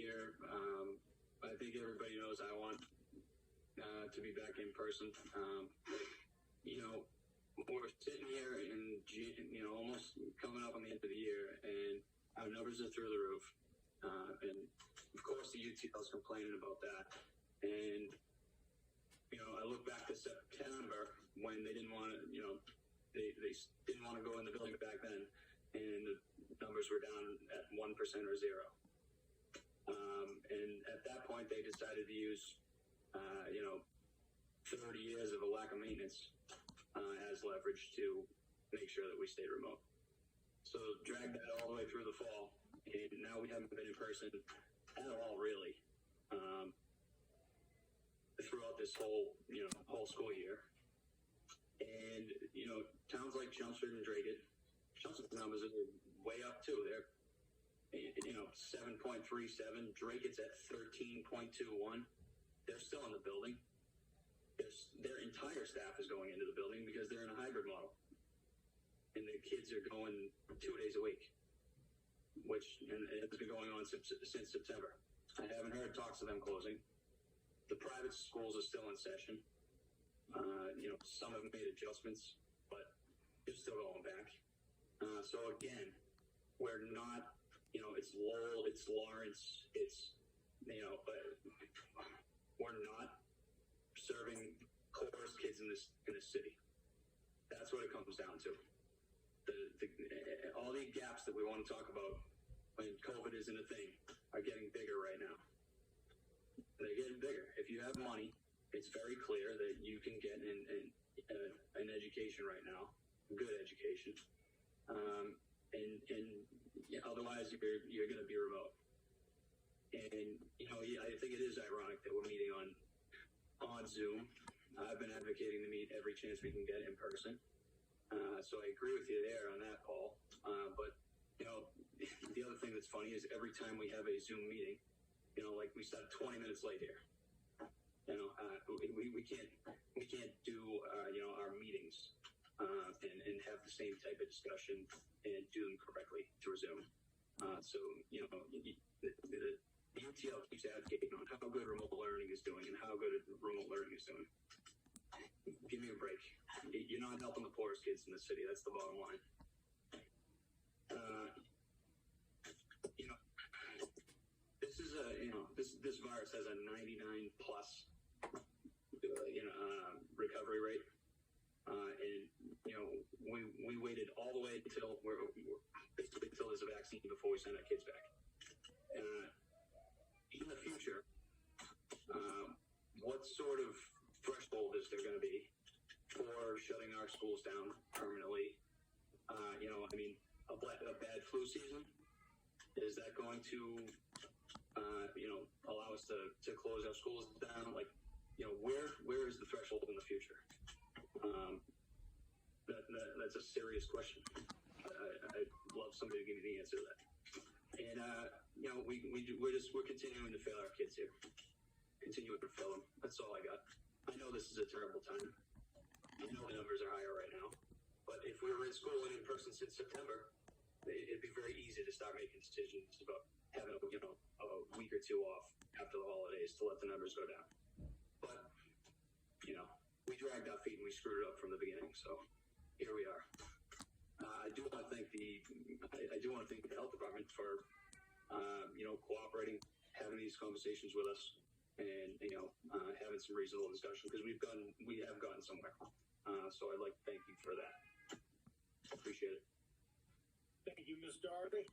year. I think everybody knows I want to be back in person. We're sitting here in almost coming up on the end of the year, and our numbers are through the roof. And of course, the UTL is complaining about that. And I look back to September when they didn't want to, they didn't want to go in the building back then, and the numbers were down at 1% or 0. And at that point, they decided to use, 30 years of a lack of maintenance as leverage to make sure that we stay remote. So drag that all the way through the fall, and now we haven't been in person at all, really, throughout this whole school year. And towns like Chelmsford and Dracut, Chelmsford's numbers are way up too. They're 7.37. Dracut's at 13.21. They're still in the building. Their entire staff is going into the building because they're in a hybrid model, and the kids are going 2 days a week, and it's been going on since September. I haven't heard talks of them closing. The private schools are still in session. Some have made adjustments, but they're still going back. So again, we're not, it's Lowell, it's Lawrence, but we're not serving poorest kids in this city. That's what it comes down to. All the gaps that we want to talk about when COVID isn't a thing are getting bigger right now. They're getting bigger. If you have money, it's very clear that you can get an education right now, good education, and otherwise you're going to be remote. And I think it is ironic that we're meeting on Zoom. I've been advocating to meet every chance we can get in person. So I agree with you there on that, Paul. But the other thing that's funny is every time we have a Zoom meeting, like we start 20 minutes late here. We can't do our meetings and have the same type of discussion and do them correctly through Zoom. So the UTL keeps advocating on how good remote learning is doing and how good remote learning is doing. Give me a break. You're not helping the poorest kids in the city. That's the bottom line. This virus has a 99 plus recovery rate, and we waited all the way until basically until there's a vaccine before we send our kids back. In the future, what sort of threshold is there going to be for shutting our schools down permanently? A bad flu season, is that going to allow us to close our schools down? Where is the threshold in the future? That's a serious question. I'd love somebody to give me the answer to that. And we're continuing to fail our kids here. Continuing to fail them. That's all I got. I know this is a terrible time. I know the numbers are higher right now. But if we were in school and in person since September, it'd be very easy to start making decisions about having a week or two off after the holidays to let the numbers go down. But we dragged our feet and we screwed it up from the beginning. So here we are. I do want to thank the health department for cooperating, having these conversations with us, and having some reasonable discussion, because we have gotten somewhere. So I'd like to thank you for that. Appreciate it. Thank you, Ms. Doherty.